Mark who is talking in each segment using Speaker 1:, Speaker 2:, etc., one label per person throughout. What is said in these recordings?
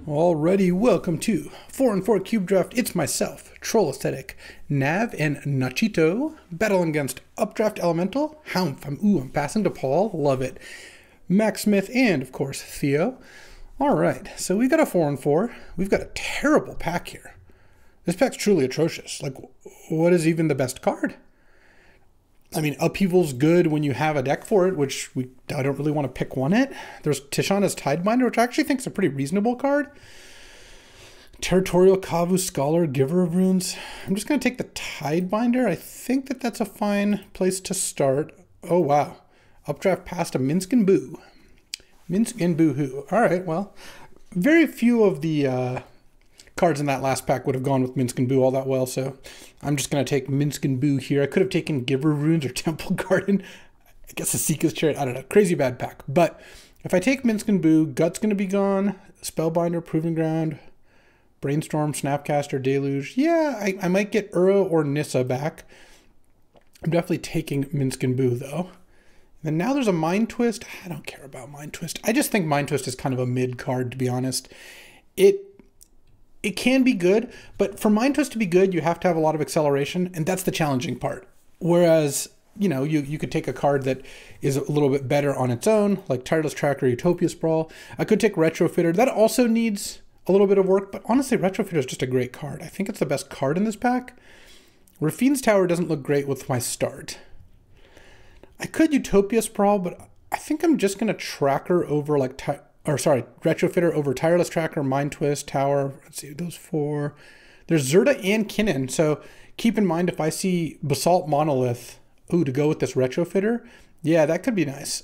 Speaker 1: Alrighty, welcome to 4-4 Cube Draft. It's myself, Troll Aesthetic, Nav, and Nachito, battling against Updraft Elemental, Houmph. I'm passing to Paul, love it. Max Smith, and of course, Theo. Alright, so we've got a 4-4. We've got a terrible pack here. This pack's truly atrocious. Like, what is even the best card? I mean, Upheaval's good when you have a deck for it, which I don't really want to pick one it. There's Tishana's Tidebinder, which I actually think is a pretty reasonable card. Territorial Kavu Scholar, Giver of Runes. I'm just going to take the Tidebinder. I think that's a fine place to start. Oh, wow. Updraft past a Minsk and Boo. Minsk and Boo-hoo. All right, well, very few of the cards in that last pack would have gone with Minsk and Boo all that well, so I'm just going to take Minsk and Boo here. I could have taken Giver of Runes or Temple Garden. I guess a Seeker's Chariot. I don't know. Crazy bad pack. But if I take Minsk and Boo, Gut's going to be gone. Spellbinder, Proving Ground, Brainstorm, Snapcaster, Deluge. Yeah, I might get Uro or Nissa back. I'm definitely taking Minsk and Boo, though. And now there's a Mind Twist. I don't care about Mind Twist. I just think Mind Twist is kind of a mid card, to be honest. It can be good, but for Mind Twist to be good, you have to have a lot of acceleration, and that's the challenging part. Whereas, you know, you could take a card that is a little bit better on its own, like Tireless Tracker, Utopia Sprawl. I could take Retrofitter. That also needs a little bit of work, but honestly, Retrofitter is just a great card. I think it's the best card in this pack. Rafine's Tower doesn't look great with my start. I could Utopia Sprawl, but I think I'm just going to Tracker over like... Retrofitter over Tireless Tracker, Mind Twist, Tower. Let's see, those four. There's Zerta and Kinnan, so keep in mind if I see Basalt Monolith, to go with this Retrofitter, yeah, that could be nice.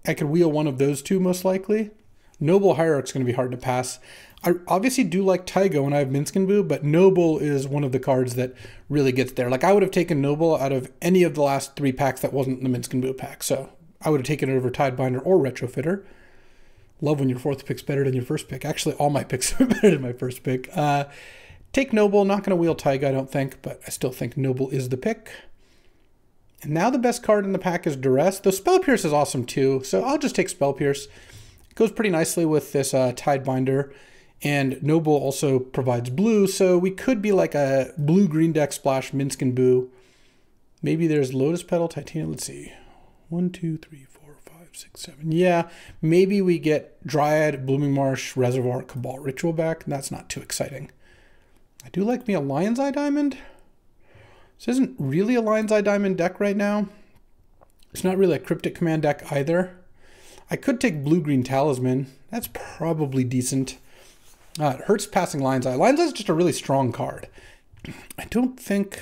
Speaker 1: I could wheel one of those two most likely. Noble Hierarch's going to be hard to pass. I obviously do like Taiga when I have Minsk and Boo, but Noble is one of the cards that really gets there. Like, I would have taken Noble out of any of the last three packs that wasn't the Minsk and Boo pack, so I would have taken it over Tidebinder or Retrofitter. Love when your fourth pick's better than your first pick. Actually, all my picks are better than my first pick. Take Noble. Not going to wheel Taiga, I don't think, but I still think Noble is the pick. And now the best card in the pack is Duress. Though Spell Pierce is awesome too, so I'll just take Spell Pierce. It goes pretty nicely with this Tidebinder, and Noble also provides blue, so we could be like a blue-green deck splash Minsk and Boo. Maybe there's Lotus Petal, Titanium. Let's see. 1, 2, 3, 4, 5, 6, 7. Yeah, maybe we get Dryad, Blooming Marsh, Reservoir, Cabal Ritual back. That's not too exciting. I do like me a Lion's Eye Diamond. This isn't really a Lion's Eye Diamond deck right now. It's not really a Cryptic Command deck either. I could take Blue-Green Talisman. That's probably decent. It hurts passing Lion's Eye. Lion's Eye is just a really strong card. I don't think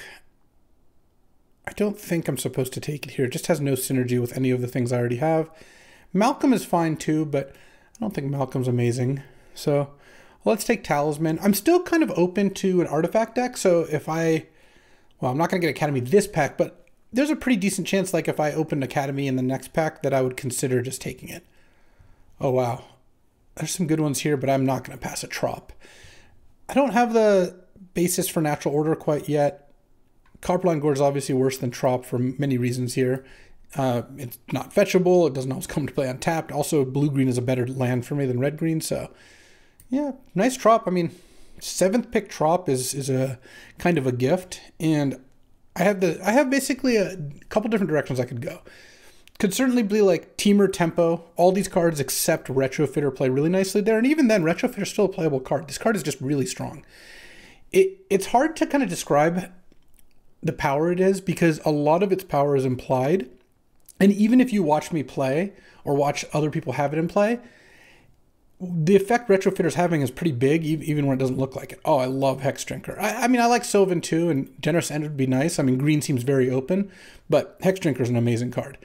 Speaker 1: I'm supposed to take it here. It just has no synergy with any of the things I already have. Malcolm is fine too, but I don't think Malcolm's amazing. So let's take Talisman. I'm still kind of open to an artifact deck. So if I'm not going to get Academy this pack, but there's a pretty decent chance, like if I opened Academy in the next pack, that I would consider just taking it. Oh, wow. There's some good ones here, but I'm not going to pass a Trop. I don't have the basis for Natural Order quite yet. Copperline Gorge is obviously worse than Trop for many reasons here. It's not fetchable. It doesn't always come to play untapped. Also, blue-green is a better land for me than red-green. So, yeah, nice Trop. I mean, 7th pick Trop is a kind of a gift. And I have basically a couple different directions I could go. Could certainly be like Temur, Tempo. All these cards except Retrofitter play really nicely there. And even then, Retrofitter is still a playable card. This card is just really strong. It's hard to kind of describe the power it is, because a lot of its power is implied. And even if you watch me play or watch other people have it in play, the effect Retrofitter's having is pretty big, even when it doesn't look like it. Oh, I love Hex Drinker. I mean, I like Sylvan too, and Generous End would be nice. I mean, green seems very open, but Hex Drinker is an amazing card.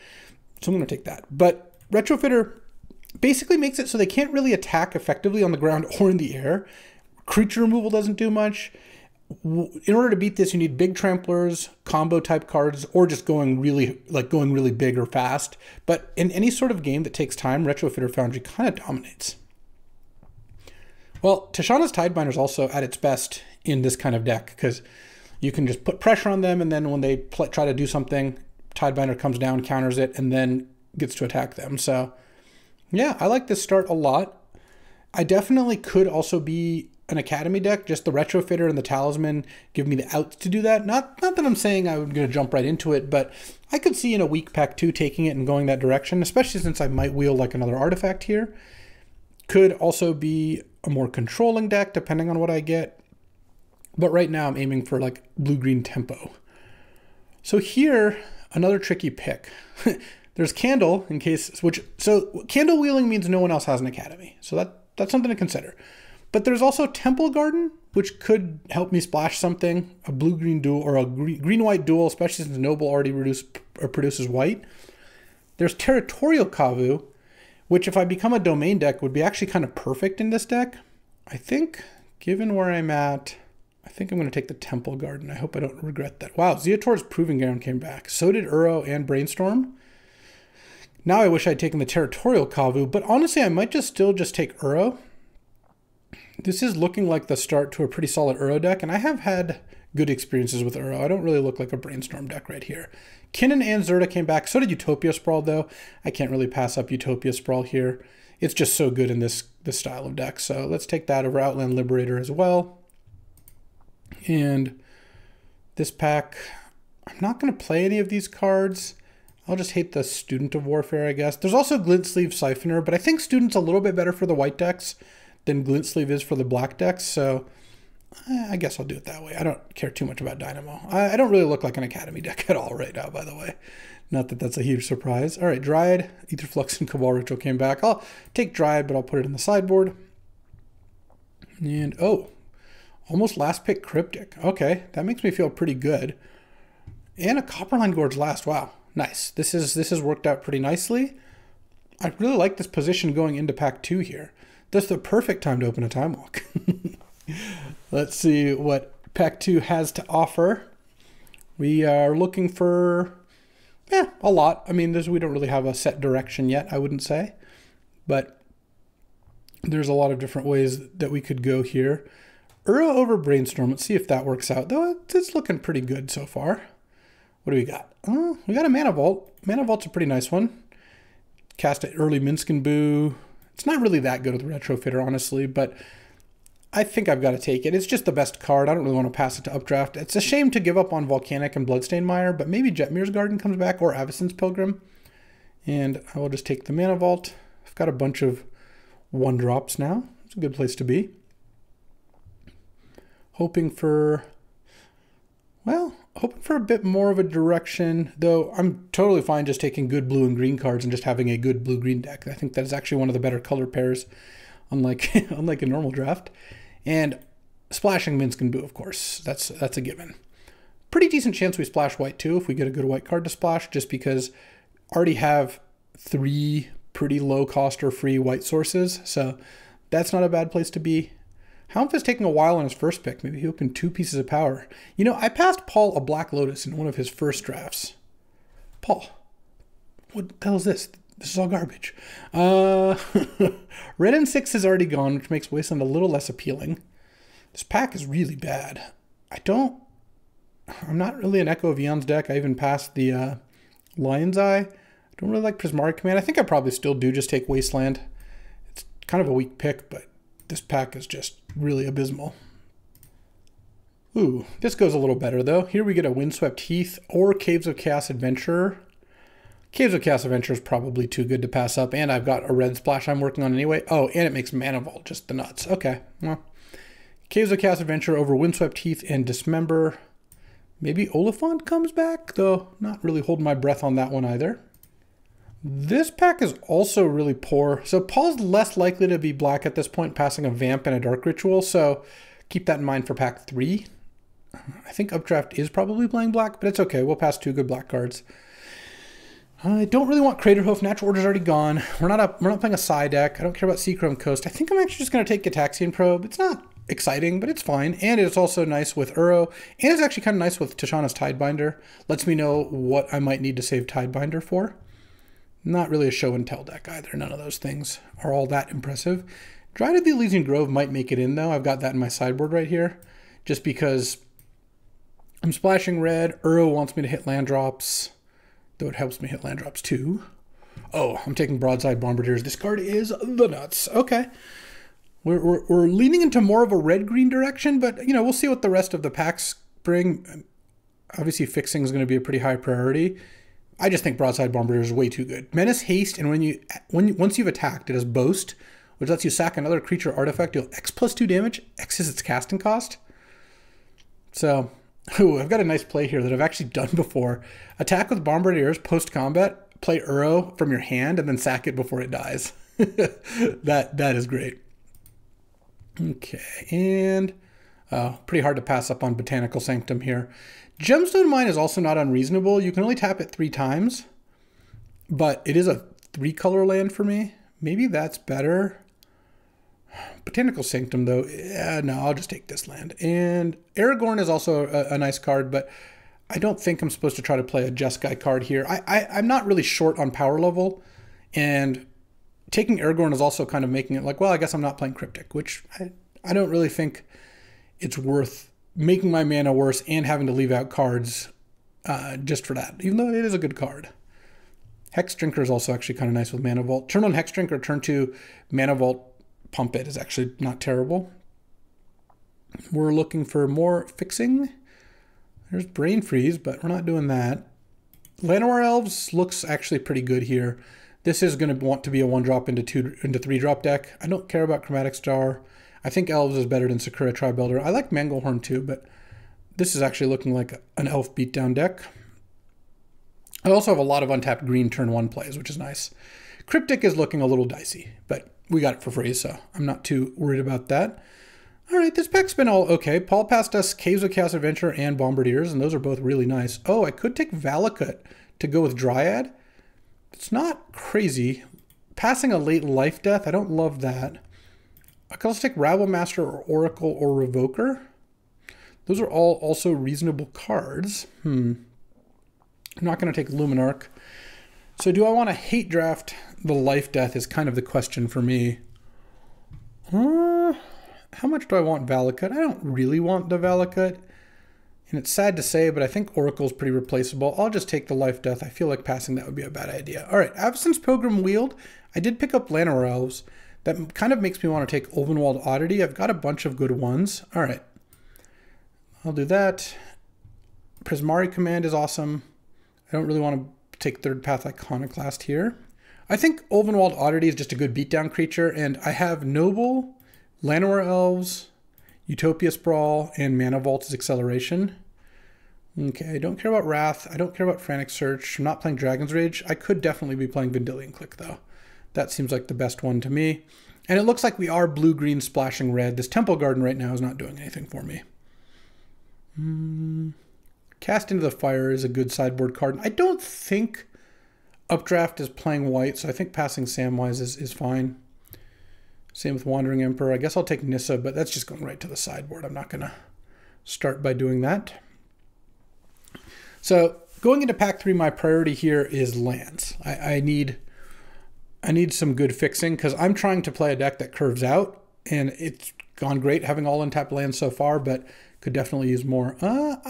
Speaker 1: So I'm going to take that. But Retrofitter basically makes it so they can't really attack effectively on the ground or in the air. Creature removal doesn't do much. In order to beat this, you need big tramplers, combo type cards, or just going really big or fast. But in any sort of game that takes time, Retrofitter Foundry kind of dominates. Well, Tishana's Tidebinder is also at its best in this kind of deck, because you can just put pressure on them, and then when they try to do something, Tidebinder comes down, counters it, and then gets to attack them. So, yeah, I like this start a lot. I definitely could also be an Academy deck. Just the Retrofitter and the Talisman give me the outs to do that. Not that I'm saying I'm going to jump right into it, but I could see in a weak pack 2 taking it and going that direction, especially since I might wheel like another artifact here. Could also be a more controlling deck depending on what I get. But right now I'm aiming for like blue-green tempo. So here, another tricky pick. There's Candle in case, so Candle wheeling means no one else has an Academy. So that's something to consider. But there's also Temple Garden, which could help me splash something, a blue-green duel or a green-white duel, especially since Noble already produces white. There's Territorial Kavu, which if I become a domain deck would be actually kind of perfect in this deck. I think, given where I'm at, I think I'm going to take the Temple Garden. I hope I don't regret that. Wow, Zeotor's Proving Ground came back. So did Uro and Brainstorm. Now I wish I'd taken the Territorial Kavu, but honestly I might still just take Uro. This is looking like the start to a pretty solid Uro deck, and I have had good experiences with Uro. I don't really look like a Brainstorm deck right here. Kinnan and Zerta came back. So did Utopia Sprawl, though. I can't really pass up Utopia Sprawl here. It's just so good in this style of deck. So let's take that over Outland Liberator as well. And this pack, I'm not going to play any of these cards. I'll just hate the Student of Warfare, I guess. There's also Glint Sleeve Siphoner, but I think Student's a little bit better for the white decks than Glint Sleeve is for the black decks, so I guess I'll do it that way. I don't care too much about Dynamo. I don't really look like an Academy deck at all right now, by the way. Not that that's a huge surprise. All right, Dryad, Aetherflux, and Cabal Ritual came back. I'll take Dryad, but I'll put it in the sideboard. And, oh, almost last pick Cryptic. Okay, that makes me feel pretty good. And a Copperline Gorge last. Wow, nice. This has worked out pretty nicely. I really like this position going into pack 2 here. That's the perfect time to open a Time Walk. Let's see what pack 2 has to offer. We are looking for, a lot. I mean, we don't really have a set direction yet, I wouldn't say. But there's a lot of different ways that we could go here. Uro over Brainstorm. Let's see if that works out. Though it's looking pretty good so far. What do we got? Oh, we got a Mana Vault. Mana Vault's a pretty nice one. Cast an early Minskin Boo. It's not really that good with Retrofitter, honestly, but I think I've got to take it. It's just the best card. I don't really want to pass it to Updraft. It's a shame to give up on Volcanic and Bloodstained Mire, but maybe Jetmir's Garden comes back or Avacyn's Pilgrim. And I will just take the Mana Vault. I've got a bunch of 1-drops now. It's a good place to be. Hoping for a bit more of a direction, though I'm totally fine just taking good blue and green cards and just having a good blue-green deck. I think that is actually one of the better color pairs, unlike a normal draft. And splashing Minskin Boo, of course, that's a given. Pretty decent chance we splash white too if we get a good white card to splash, just because I already have 3 pretty low-cost or free white sources, so that's not a bad place to be. Haumf is taking a while on his first pick. Maybe he opened 2 pieces of power. You know, I passed Paul a Black Lotus in one of his first drafts. Paul, what the hell is this? This is all garbage. Red and 6 is already gone, which makes Wasteland a little less appealing. This pack is really bad. I'm not really an Echo of Eons deck. I even passed the Lion's Eye. I don't really like Prismatic Command. I think I probably still do just take Wasteland. It's kind of a weak pick, but this pack is just really abysmal. Ooh, this goes a little better though. Here we get a Windswept Heath or Caves of Chaos Adventurer. Caves of Chaos Adventurer is probably too good to pass up, and I've got a red splash I'm working on anyway. Oh, and it makes Mana Vault, just the nuts. Okay, well. Caves of Chaos Adventurer over Windswept Heath and Dismember. Maybe Oliphant comes back, though not really holding my breath on that one either. This pack is also really poor. So Paul's less likely to be black at this point, passing a Vamp and a Dark Ritual, so keep that in mind for pack 3. I think Updraft is probably playing black, but it's okay. We'll pass 2 good black cards. I don't really want Craterhoof. Natural Order's already gone. We're not playing a Psy deck. I don't care about Seachrome Coast. I think I'm actually just going to take Gitaxian Probe. It's not exciting, but it's fine. And it's also nice with Uro. And it's actually kind of nice with Tishana's Tidebinder. Lets me know what I might need to save Tidebinder for. Not really a show and tell deck either. None of those things are all that impressive. Dryad of the Elysian Grove might make it in, though. I've got that in my sideboard right here. Just because I'm splashing red. Uro wants me to hit land drops, though it helps me hit land drops too. Oh, I'm taking Broadside Bombardiers. This card is the nuts. Okay. We're leaning into more of a red-green direction, but, you know, we'll see what the rest of the packs bring. Obviously, fixing is going to be a pretty high priority. I just think Broadside Bombardier is way too good. Menace, Haste, and once you've attacked, it has Boast, which lets you sack another creature artifact, deal X+2 damage. X is its casting cost. So, I've got a nice play here that I've actually done before. Attack with Bombardiers post-combat, play Uro from your hand, and then sack it before it dies. That is great. Okay, and pretty hard to pass up on Botanical Sanctum here. Gemstone Mine is also not unreasonable. You can only tap it 3 times, but it is a 3-color land for me. Maybe that's better. Botanical Sanctum, though, yeah, no, I'll just take this land. And Aragorn is also a nice card, but I don't think I'm supposed to try to play a Jeskai card here. I'm not really short on power level, and taking Aragorn is also kind of making it like, well, I guess I'm not playing Cryptic, which I don't really think it's worth making my mana worse and having to leave out cards just for that, even though it is a good card. Hex Drinker is also actually kind of nice with Mana Vault. Turn on Hex Drinker, turn 2, Mana Vault, pump it is actually not terrible. We're looking for more fixing. There's Brain Freeze, but we're not doing that. Llanowar Elves looks actually pretty good here. This is going to want to be a 1-drop into 3-drop deck. I don't care about Chromatic Star. I think Elves is better than Sakura Tribuilder. I like Manglehorn too, but this is actually looking like an Elf beatdown deck. I also have a lot of untapped green turn 1 plays, which is nice. Cryptic is looking a little dicey, but we got it for free, so I'm not too worried about that. All right, this pack's been all okay. Paul passed us Caves of Chaos Adventure and Bombardiers, and those are both really nice. Oh, I could take Valakut to go with Dryad. It's not crazy. Passing a late Life Death, I don't love that. I could also take Rabble Master or Oracle or Revoker. Those are all also reasonable cards. I'm not going to take Luminarch. So do I want to hate draft the Life Death is kind of the question for me. How much do I want Valakut? I don't really want the Valakut. And it's sad to say, but I think Oracle's pretty replaceable. I'll just take the Life Death. I feel like passing that would be a bad idea. All right, Avacyn's Pilgrim Wield. I did pick up Llanowar Elves. That kind of makes me want to take Ulvenwald Oddity. I've got a bunch of good ones. All right. I'll do that. Prismari Command is awesome. I don't really want to take Third Path Iconoclast here. I think Ulvenwald Oddity is just a good beatdown creature, and I have Noble, Llanowar Elves, Utopia Sprawl, and Mana Vault as Acceleration. Okay, I don't care about Wrath. I don't care about Frantic Search. I'm not playing Dragon's Rage. I could definitely be playing Vendilion Click, though. That seems like the best one to me. And it looks like we are blue-green splashing red. This Temple Garden right now is not doing anything for me. Cast Into the Fire is a good sideboard card. I don't think Updraft is playing white, so I think passing Samwise is fine. Same with Wandering Emperor. I guess I'll take Nissa, but that's just going right to the sideboard. I'm not going to start by doing that. So going into pack 3, my priority here is lands. I need some good fixing because I'm trying to play a deck that curves out, and it's gone great having all untapped lands so far, but could definitely use more.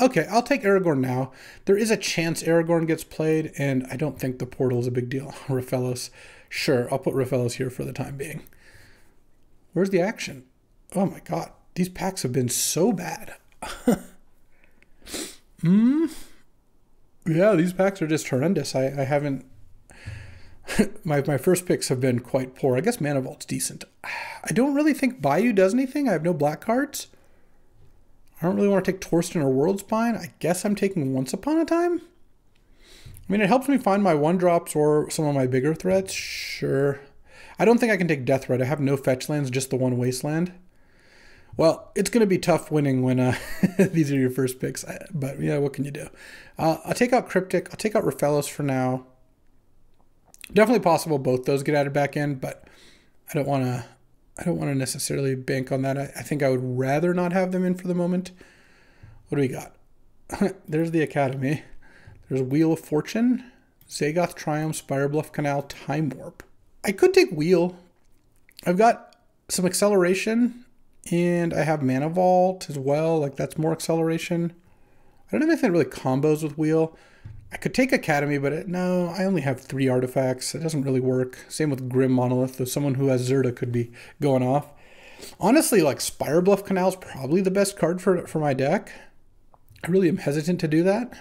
Speaker 1: Okay, I'll take Aragorn now. There is a chance Aragorn gets played, and I don't think the portal is a big deal. Raphellos. Sure, I'll put Raphellos here for the time being. Where's the action? Oh my god, these packs have been so bad. Yeah, these packs are just horrendous. I haven't... my first picks have been quite poor. I guess Mana Vault's decent. I don't really think Bayou does anything. I have no black cards. I don't really want to take Torsten or Worldspine. I guess I'm taking Once Upon a Time. I mean, it helps me find my 1-drops or some of my bigger threats. Sure. I don't think I can take Death Red. I have no fetch lands, just the 1 Wasteland. Well, it's going to be tough winning when these are your first picks. But yeah, what can you do? I'll take out Cryptic. I'll take out Raphellos for now. Definitely possible both those get added back in, but I don't want to necessarily bank on that. I think I would rather not have them in for the moment. What do we got? There's the Academy. There's Wheel of Fortune, Zagoth Triumph, Spirebluff Canal, Time Warp. I could take Wheel. I've got some acceleration, and I have Mana Vault as well. Like, that's more acceleration. I don't have anything that really combos with Wheel. I could take Academy, but no, I only have 3 artifacts. It doesn't really work. Same with Grim Monolith, though someone who has Zerda could be going off. Honestly, like Spire Bluff Canal is probably the best card for my deck. I really am hesitant to do that.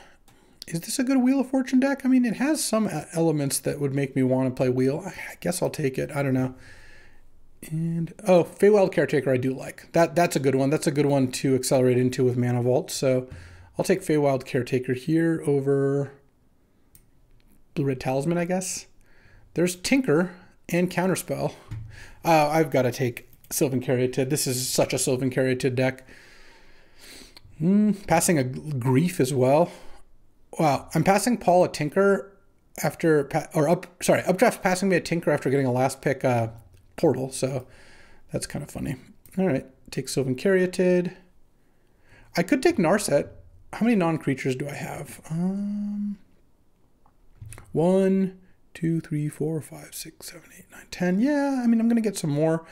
Speaker 1: Is this a good Wheel of Fortune deck? I mean, it has some elements that would make me want to play Wheel. I guess I'll take it. I don't know. And, oh, Feywild Caretaker I do like. That's a good one. That's a good one to accelerate into with Mana Vault. So I'll take Feywild Caretaker here over Blue-Red Talisman, I guess. There's Tinker and Counterspell. I've got to take Sylvan Caryatid. This is such a Sylvan Caryatid deck. Passing a Grief as well. Wow, I'm passing Paul a Tinker after, Updraft's passing me a Tinker after getting a last pick Portal, so that's kind of funny. All right, take Sylvan Caryatid. I could take Narset. How many non-creatures do I have? 1, 2, 3, 4, 5, 6, 7, 8, 9, 10. Yeah, I mean, I'm going to get some more.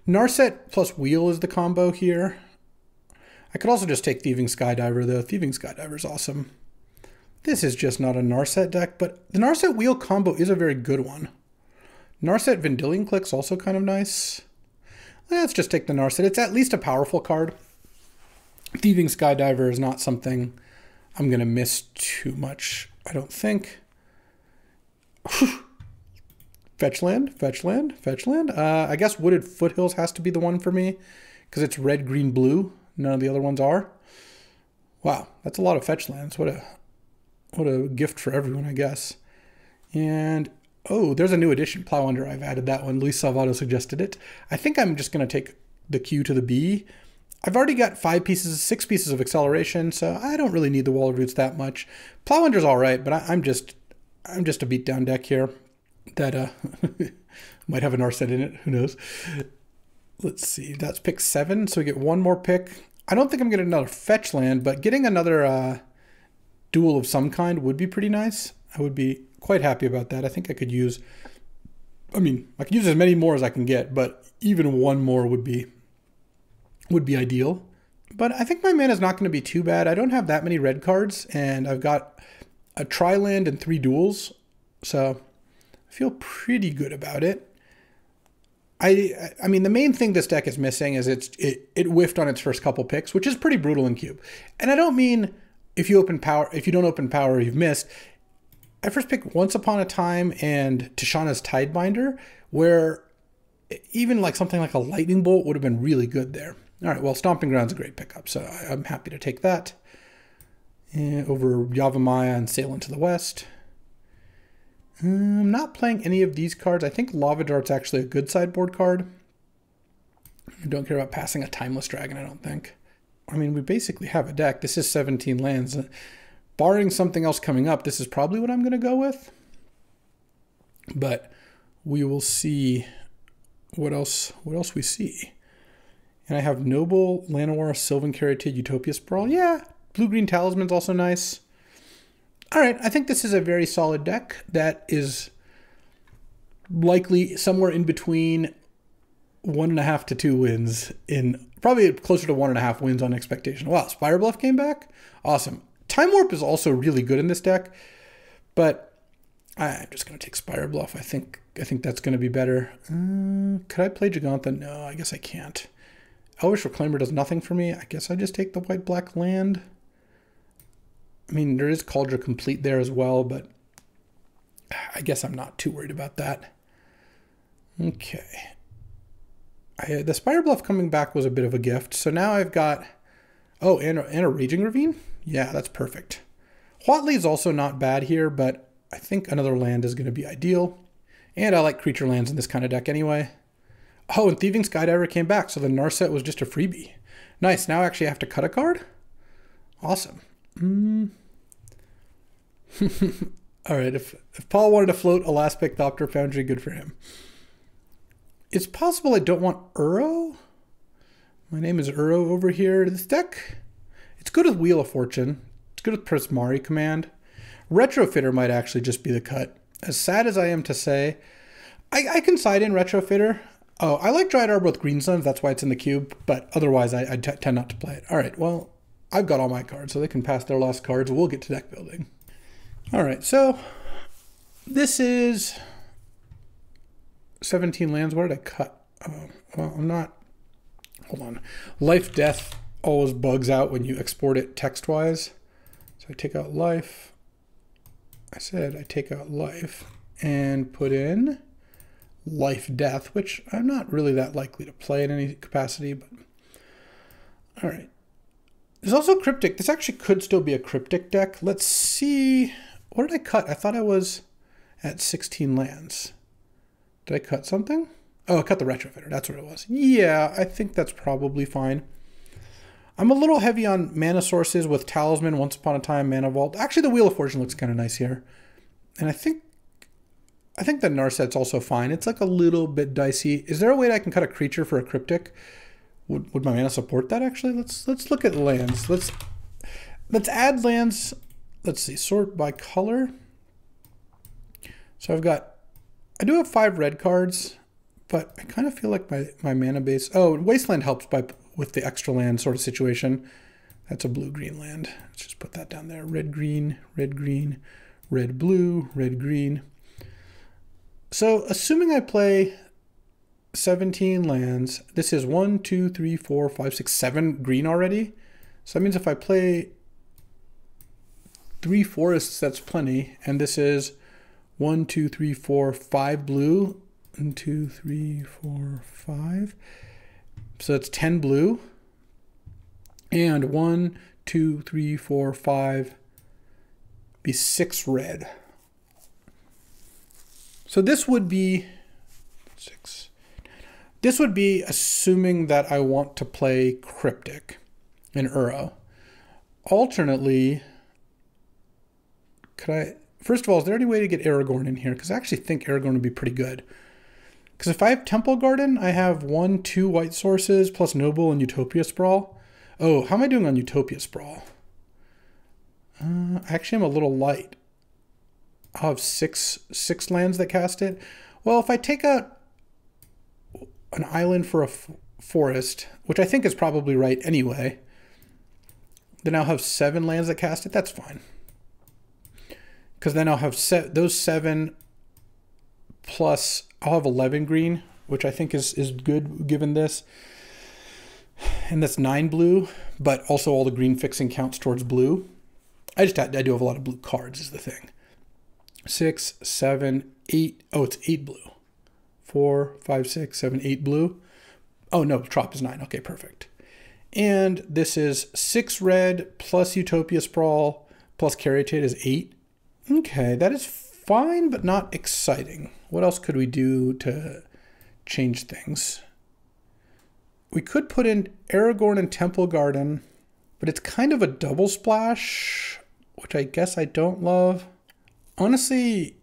Speaker 1: Narset plus Wheel is the combo here. I could also just take Thieving Skydiver, though. Thieving Skydiver is awesome. This is just not a Narset deck, but the Narset Wheel combo is a very good one. Narset Vendilion Click's also kind of nice. Let's just take the Narset. It's at least a powerful card. Thieving Skydiver is not something I'm going to miss too much, I don't think. Fetch land, fetch land, fetch land. I guess Wooded Foothills has to be the one for me because it's red, green, blue. None of the other ones are. Wow, that's a lot of fetch lands. What a gift for everyone, I guess. And oh, there's a new addition, Plow Under. I've added that one. Luis Salvato suggested it. I think I'm just going to take the Q to the B. I've already got 6 pieces of acceleration, so I don't really need the Wall of Roots that much. Plow Under's all right, but I'm just a beatdown deck here that might have an Narset in it. Who knows? Let's see. That's pick 7, so we get one more pick. I don't think I'm getting another fetch land, but getting another duel of some kind would be pretty nice. I would be quite happy about that. I think I could use, I could use as many more as I can get, but even one more would be ideal. But I think my mana is not going to be too bad. I don't have that many red cards, and I've got a tri-land and 3 duels, so I feel pretty good about it. I mean, the main thing this deck is missing is it whiffed on its first couple picks, which is pretty brutal in Cube. And I don't mean if you don't open power, you've missed. I first picked Once Upon a Time and Tishana's Tidebinder, where even like something like a Lightning Bolt would have been really good there. All right, well, Stomping Ground's a great pickup, so I'm happy to take that over Yavimaya and Sail into the West. I'm not playing any of these cards. I think Lava Dart's actually a good sideboard card. I don't care about passing a Timeless Dragon, I don't think. I mean, we basically have a deck. This is 17 lands. Barring something else coming up, this is probably what I'm going to go with. But we will see what else we see. And I have Noble, Llanowar, Sylvan Caryatid, Utopia Sprawl. Yeah, Blue-Green Talisman's also nice. All right, I think this is a very solid deck that is likely somewhere in between 1.5 to 2 wins, in probably closer to 1.5 wins on expectation. Wow, Spire Bluff came back? Awesome. Time Warp is also really good in this deck, but I'm just going to take Spire Bluff. I think that's going to be better. Could I play Gigantha? No, I guess I can't. Elvish Reclaimer does nothing for me. I guess I just take the white-black land. I mean, there is Cauldron Complete there as well, but I guess I'm not too worried about that. Okay. The Spire Bluff coming back was a bit of a gift. So now I've got... Oh, and a Raging Ravine? Yeah, that's perfect. Huatli is also not bad here, but I think another land is going to be ideal. And I like creature lands in this kind of deck anyway. Oh, and Thieving Skydiver came back, so the Narset was just a freebie. Nice, now I actually have to cut a card? Awesome. All right, if Paul wanted to float a last pick Thopter Foundry, good for him. It's possible I don't want Uro. My name is Uro over here. This deck, it's good with Wheel of Fortune. It's good with Prismari Command. Retrofitter might actually just be the cut. As sad as I am to say, I can side in Retrofitter. Oh, I like Dryad Arbor with Green Suns. That's why it's in the cube. But otherwise, I tend not to play it. All right, well, I've got all my cards, so they can pass their lost cards. We'll get to deck building. All right, so this is 17 lands. What did I cut? Oh, well, I'm not hold on. Life death always bugs out when you export it text-wise. So I take out life. I said I take out life and put in life death, which I'm not really that likely to play in any capacity, but all right. There's also cryptic. This actually could still be a cryptic deck. Let's see. What did I cut? I thought I was at 16 lands. Did I cut something? Oh, I cut the retrofitter. That's what it was. Yeah, I think that's probably fine. I'm a little heavy on mana sources with Talisman, Once Upon a Time, Mana Vault. Actually, the Wheel of Fortune looks kind of nice here. And I think the Narset's also fine. It's like a little bit dicey. Is there a way that I can cut a creature for a cryptic? Would my mana support that actually? Let's look at lands. Let's add lands. Let's see, sort by color. So I do have 5 red cards, but I kind of feel like my mana base. Oh, Wasteland helps with the extra land sort of situation. That's a blue-green land. Let's just put that down there. Red, green, red, green, red, blue, red, green. So assuming I play 17 lands, this is 1, 2, 3, 4, 5, 6, 7 green already. So that means if I play 3 forests, that's plenty. And this is 1, 2, 3, 4, 5 blue. 1, 2, 3, 4, 5. So that's 10 blue. And 1, 2, 3, 4, 5 be 6 red. So this would be 6. This would be assuming that I want to play Cryptic in Uro. Alternately, first of all, is there any way to get Aragorn in here? Because I actually think Aragorn would be pretty good. Because if I have Temple Garden, I have 1, 2 white sources plus Noble and Utopia Sprawl. Oh, how am I doing on Utopia Sprawl? Actually, I'm a little light. I'll have six lands that cast it. Well, if I take out an island for a forest, which I think is probably right anyway, then I'll have 7 lands that cast it. That's fine. Because then I'll have those 7 plus I'll have 11 green, which I think is good given this. And that's 9 blue, but also all the green fixing counts towards blue. I do have a lot of blue cards is the thing. 6, 7, 8. Oh, it's 8 blue. 4, 5, 6, 7, 8 blue. Oh no, Trop is 9. Okay, perfect. And this is 6 red plus Utopia Sprawl plus Caryatid is 8. Okay, that is fine, but not exciting. What else could we do to change things? We could put in Aragorn and Temple Garden, but it's kind of a double splash, which I guess I don't love. Honestly,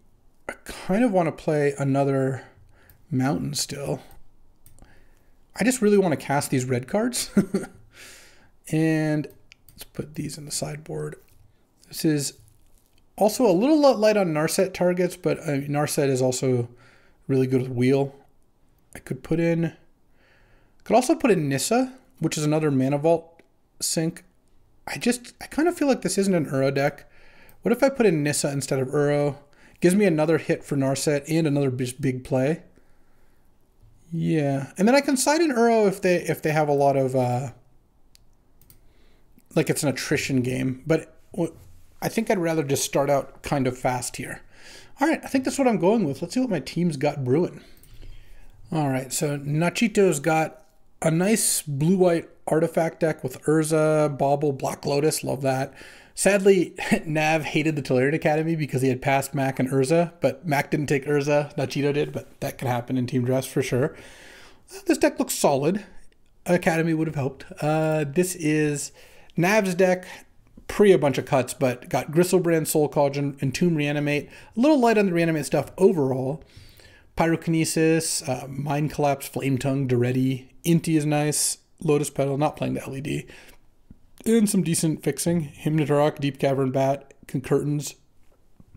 Speaker 1: I kind of want to play another mountain still. I just really want to cast these red cards. And let's put these in the sideboard. This is also a little light on Narset targets, but Narset is also really good with wheel. I could also put in Nissa, which is another Mana Vault sync. I kind of feel like this isn't an Uro deck. What if I put in Nissa instead of Uro? Gives me another hit for Narset and another big play. Yeah, and then I can side in Uro if they have a lot of like it's an attrition game. But I think I'd rather just start out kind of fast here. All right, I think that's what I'm going with. Let's see what my team's got brewing. All right, so Nachito's got a nice blue-white artifact deck with Urza, Bauble, Black Lotus. Love that. Sadly, Nav hated the Tolarian Academy because he had passed Mac and Urza, but Mac didn't take Urza. Nachito did, but that could happen in Team Dress for sure. This deck looks solid. Academy would have helped. This is Nav's deck, pre a bunch of cuts, but got Gristlebrand, Soul Cauldron, Entomb, Reanimate. A little light on the Reanimate stuff overall. Pyrokinesis, Mind Collapse, Flame Tongue, Duretti. Inti is nice. Lotus Petal, not playing the LED. And some decent fixing. Hypnotarok, Deep Cavern Bat, Concurtains.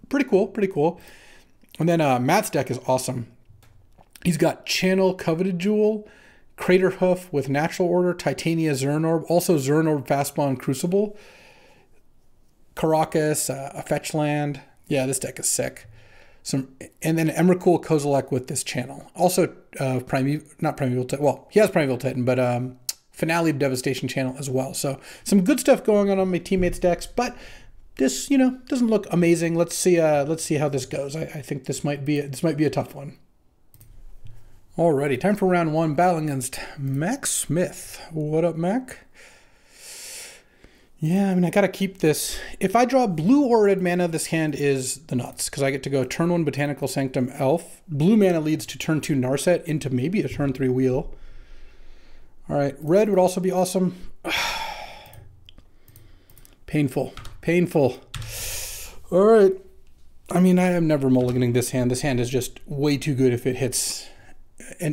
Speaker 1: Pretty cool, pretty cool. And then Matt's deck is awesome. He's got Channel, Coveted Jewel, Crater Hoof with Natural Order, Titania, Zernorb, also Zernorb, Fastball, Crucible, Caracas, a Fetch Land. Yeah, this deck is sick. And then Emrakul, Kozilek with this Channel. Also, not Primeval Titan. Well, he has Primeval Titan, but Finale of Devastation channel as well. So some good stuff going on my teammates' decks, but this, you know, doesn't look amazing. Let's see how this goes. I think this might be a tough one. Alrighty, time for round one. Battling against Mac Smith. What up, Mac? Yeah, I mean, I gotta keep this. If I draw blue or red mana, this hand is the nuts, because I get to go turn 1 Botanical Sanctum Elf. Blue mana leads to turn 2 Narset into maybe a turn 3 Wheel. Alright, red would also be awesome. Painful. Painful. Alright. I mean, I am never mulliganing this hand. This hand is just way too good if it hits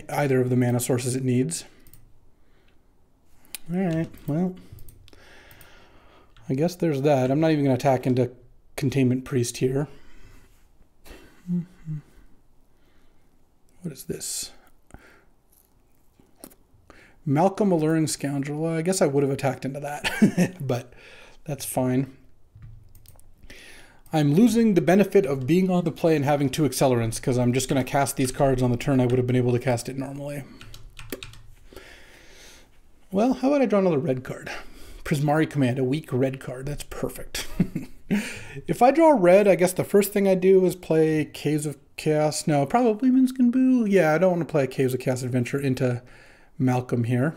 Speaker 1: either of the mana sources it needs. Alright, well, I guess there's that. I'm not even going to attack into Containment Priest here. What is this? Malcolm Alluring Scoundrel. I guess I would have attacked into that, but that's fine. I'm losing the benefit of being on the play and having 2 accelerants because I'm just going to cast these cards on the turn I would have been able to cast it normally. Well, how about I draw another red card? Prismari Command, a weak red card. That's perfect. If I draw red, I guess the first thing I do is play Caves of Chaos. No, probably Minskin Boo. Yeah, I don't want to play Caves of Chaos Adventure into Malcolm here.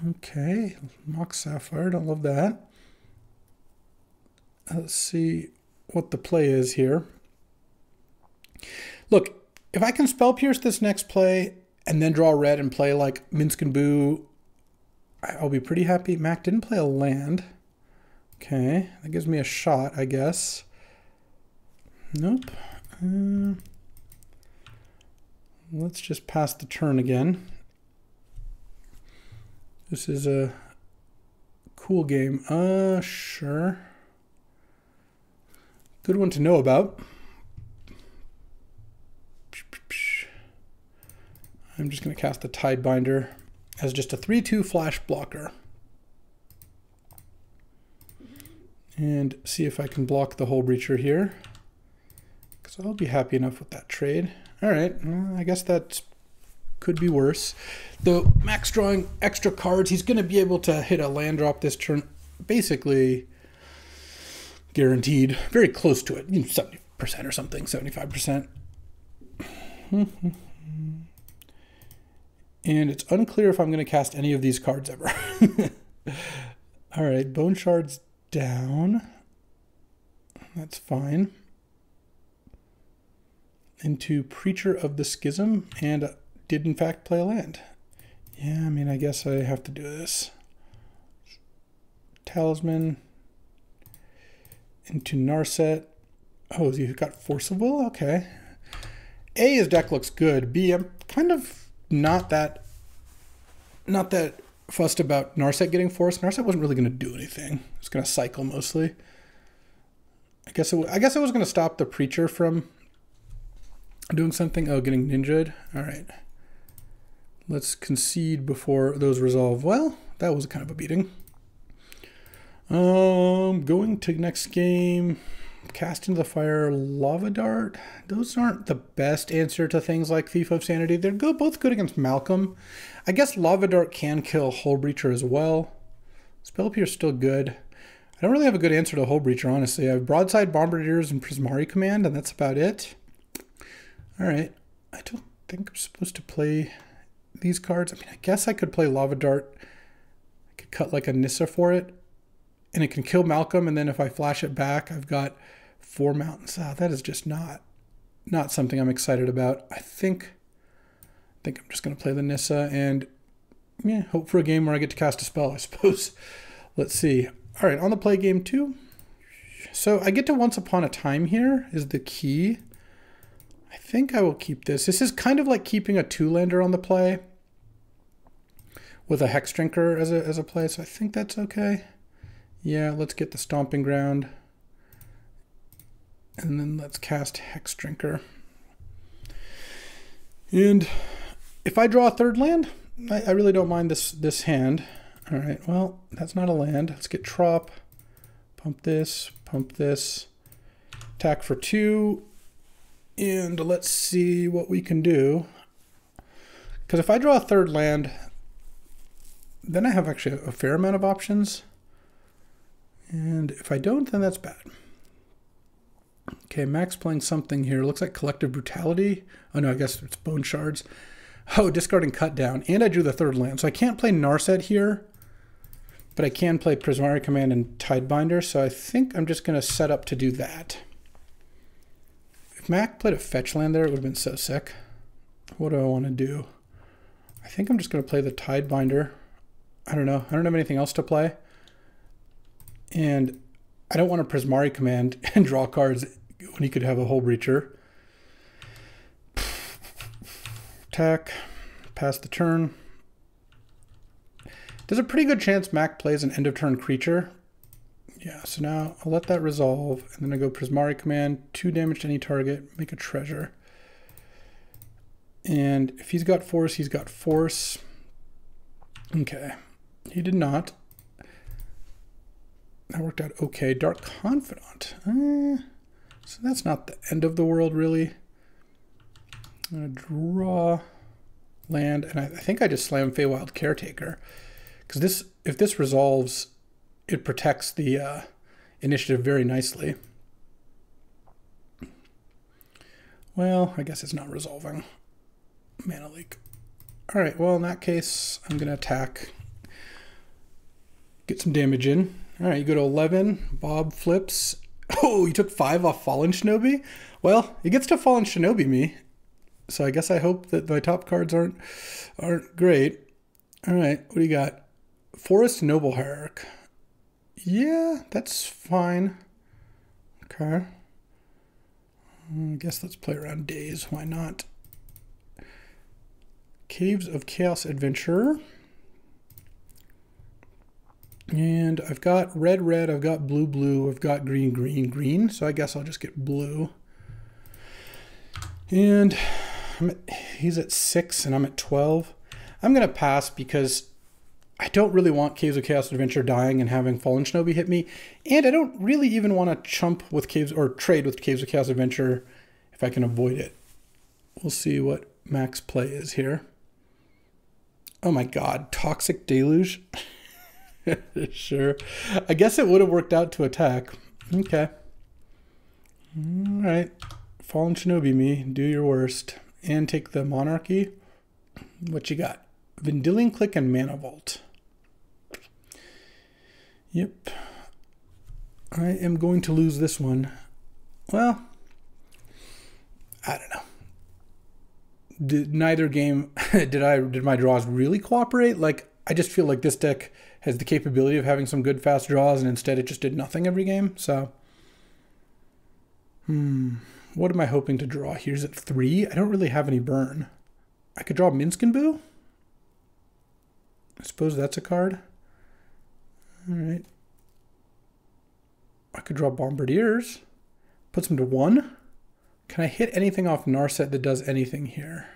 Speaker 1: Okay, Mock Sapphire, don't love that. Let's see what the play is here. Look, if I can Spell Pierce this next play and then draw red and play like Minskin Boo, I'll be pretty happy. Mac didn't play a land. Okay, that gives me a shot, I guess. Nope. Let's just pass the turn again. This is a cool game. Sure. Good one to know about. I'm just going to cast the Tidebinder as just a 3/2 flash blocker. And see if I can block the Hull Breacher here, because I'll be happy enough with that trade. All right, I guess that could be worse. Though Mac's drawing extra cards, he's going to be able to hit a land drop this turn, basically guaranteed, very close to it, 70% or something, 75%. And it's unclear if I'm going to cast any of these cards ever. All right, Bone Shard's down. That's fine. Into Preacher of the Schism, and did in fact play a land. Yeah, I mean, I guess I have to do this. Talisman. Into Narset. Oh, you got Force of Will? Okay. A, his deck looks good. B, I'm kind of not that fussed about Narset getting forced. Narset wasn't really going to do anything. It's going to cycle mostly. I guess it was going to stop the Preacher from doing something. Oh, getting ninja'd. All right. Let's concede before those resolve. Well, that was kind of a beating. Going to next game. Cast into the Fire, Lava Dart. Those aren't the best answer to things like Thief of Sanity. They're both good against Malcolm. I guess Lava Dart can kill Hull Breacher as well. Spell Pierce still good. I don't really have a good answer to Hull Breacher, honestly. I have Broadside Bombardiers and Prismari Command, and that's about it. All right. I don't think I'm supposed to play these cards. I mean, I guess I could play Lava Dart. I could cut like a Nissa for it, and it can kill Malcolm, and then if I flash it back, I've got 4 mountains. That is just not something I'm excited about. I think I'm just going to play the Nissa and hope for a game where I get to cast a spell, I suppose. Let's see. All right, on the play game 2. So I get to Once Upon a Time here is the key. I think I will keep this. This is kind of like keeping a 2-lander on the play with a Hex Drinker as a play, so I think that's okay. Yeah, let's get the Stomping Ground. And then let's cast Hex Drinker. And if I draw a 3rd land, I really don't mind this hand. All right, well, that's not a land. Let's get Trop. Pump this, attack for 2. And let's see what we can do. Because if I draw a 3rd land, then I have actually a fair amount of options. And if I don't, then that's bad. Okay, Max playing something here. Looks like Collective Brutality. Oh no, I guess it's Bone Shards. Oh, discarding Cut Down. And I drew the third land. So I can't play Narset here, but I can play Prismari Command and Tidebinder. So I think I'm just going to set up to do that. If Mac played a fetch land there, it would have been so sick. What do I want to do? I think I'm just going to play the Tidebinder. I don't know. I don't have anything else to play. And I don't want a Prismari Command and draw cards when he could have a Hull Breacher. Attack. Pass the turn. There's a pretty good chance Mac plays an end of turn creature. Yeah, so now I'll let that resolve. And then I go Prismari Command, 2 damage to any target, make a treasure. And if he's got force, he's got force. Okay, he did not. That worked out okay. Dark Confidant. So that's not the end of the world, really. I'm going to draw land, and I think I just slam Feywild Caretaker. Because this, if this resolves, it protects the initiative very nicely. Well, I guess it's not resolving. Mana leak. All right, well, in that case, I'm going to attack. Get some damage in. All right, you go to 11. Bob flips. Oh, you took 5 off Fallen Shinobi? Well, he gets to Fallen Shinobi me. So I guess I hope that my top cards aren't great. All right, what do you got? Forest Noble Hierarch. Yeah, that's fine. Okay. I guess let's play around days. Why not? Caves of Chaos Adventurer. And I've got red, red, I've got blue, blue, I've got green, green, green. So I guess I'll just get blue. And he's at 6 and I'm at 12. I'm going to pass because I don't really want Caves of Chaos Adventure dying and having Fallen Shinobi hit me. And I don't really even want to chump with Caves or trade with Caves of Chaos Adventure if I can avoid it. We'll see what Mac's play is here. Oh my god, Toxic Deluge. Sure. I guess it would have worked out to attack. Okay. All right. Fallen Shinobi me. Do your worst. And take the Monarchy. What you got? Vendilion Click and Mana Vault. Yep. I am going to lose this one. Well, I don't know. Neither game did my draws really cooperate. Like, I just feel like this deck has the capability of having some good fast draws, and instead it just did nothing every game. So, what am I hoping to draw? Here's at 3. I don't really have any burn. I could draw Minskin Boo. I suppose that's a card. All right. I could draw Bombardiers. Puts them to 1. Can I hit anything off Narset that does anything here?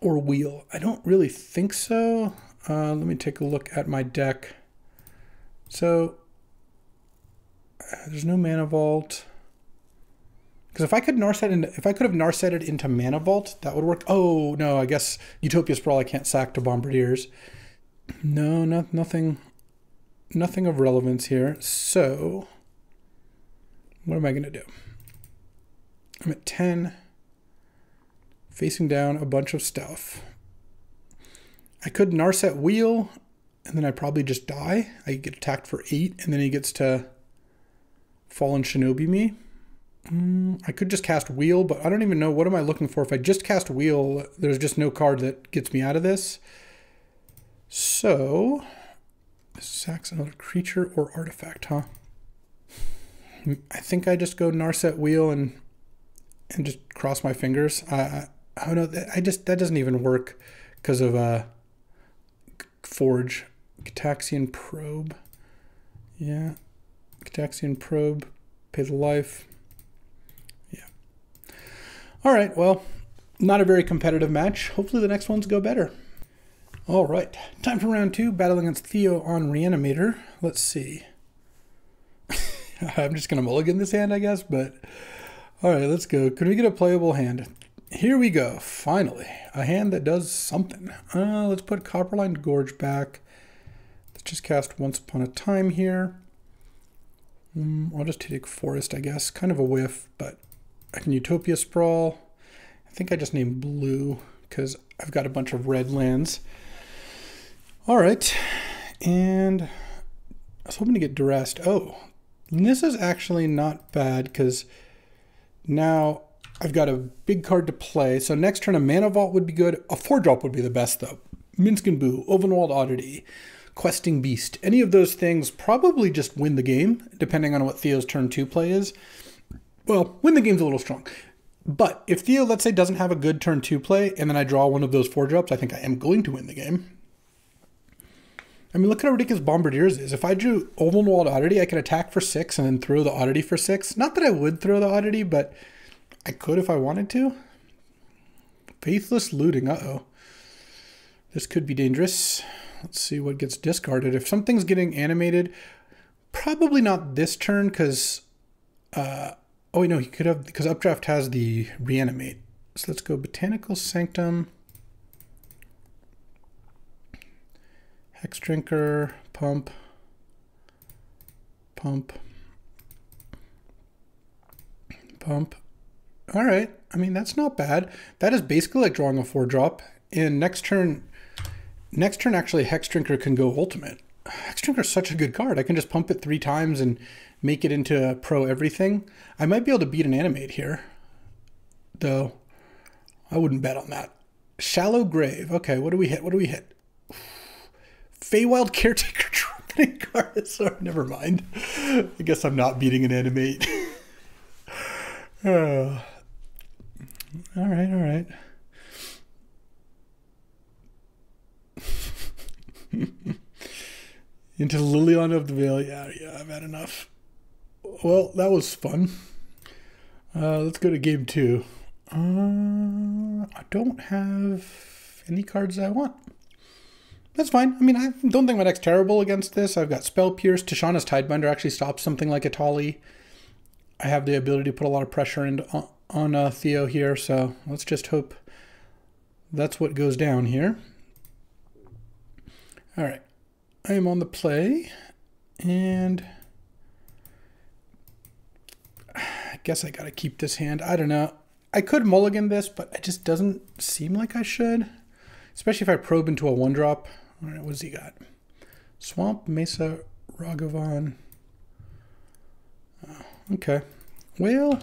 Speaker 1: Or Wheel? I don't really think so. Let me take a look at my deck. So, there's no Mana Vault. Because if I could have Narsetted into Mana Vault, that would work. Oh, no, I guess Utopia Sprawl I can't sack to Bombardiers. No, nothing of relevance here. So, what am I going to do? I'm at 10, facing down a bunch of stuff. I could Narset Wheel, and then I probably just die. I get attacked for 8, and then he gets to Fallen Shinobi me. I could just cast Wheel, but I don't even know. What am I looking for? If I just cast Wheel, there's just no card that gets me out of this. So, sacks another creature or artifact, huh? I think I just go Narset Wheel and just cross my fingers. I don't know. That doesn't even work because of Forge. Gitaxian Probe. Yeah. Gitaxian Probe. Pay the life. Yeah. All right. Well, not a very competitive match. Hopefully the next ones go better. All right. Time for round 2. Battle against Theo on Reanimator. Let's see. I'm just going to mulligan this hand, I guess, but all right, let's go. Can we get a playable hand? Here we go. Finally, a hand that does something. Let's put Copperline Gorge back. Let's just cast Once Upon a Time here. I'll just take Forest, I guess. Kind of a whiff, but I can Utopia Sprawl. I think I just named blue because I've got a bunch of red lands. All right, and I was hoping to get Duressed. Oh, and this is actually not bad because now I've got a big card to play. So next turn a Mana Vault would be good. A 4-drop would be the best though. Minsc & Boo, Ovenwald Oddity, Questing Beast. Any of those things probably just win the game, depending on what Theo's turn 2 play is. Well, win the game's a little strong. But if Theo, let's say, doesn't have a good turn 2 play, and then I draw one of those 4-drops, I think I am going to win the game. I mean, look at how ridiculous Bombardier's is. If I drew Ovenwald Oddity, I could attack for 6 and then throw the Oddity for 6. Not that I would throw the Oddity, but I could if I wanted to. Faithless Looting, uh-oh. This could be dangerous. Let's see what gets discarded. If something's getting animated, probably not this turn, because... oh, wait, no, he could have... Because Updraft has the Reanimate. So let's go Botanical Sanctum. Hex Drinker, Pump. Pump. Pump. All right. I mean, that's not bad. That is basically like drawing a 4-drop. And next turn actually Hex Drinker can go ultimate. Hex Drinker is such a good card. I can just pump it 3 times and make it into pro everything. I might be able to beat an Animate here, though I wouldn't bet on that. Shallow Grave. Okay, what do we hit? What do we hit? Feywild Caretaker Trumpeting card. Sorry, never mind. I guess I'm not beating an Animate. All right, all right. Into Liliana of the Veil. Yeah, I've had enough. Well, that was fun. Let's go to game 2. I don't have any cards I want. That's fine. I mean, I don't think my deck's terrible against this. I've got Spell Pierce. Tishana's Tidebinder actually stops something like a Tali. I have the ability to put a lot of pressure on Theo here, so let's just hope that's what goes down here. All right, I am on the play, and I guess I gotta keep this hand. I don't know. I could mulligan this, but it just doesn't seem like I should, especially if I probe into a 1-drop. All right, what's he got? Swamp, Mesa, Ragavan. Oh, okay. Well,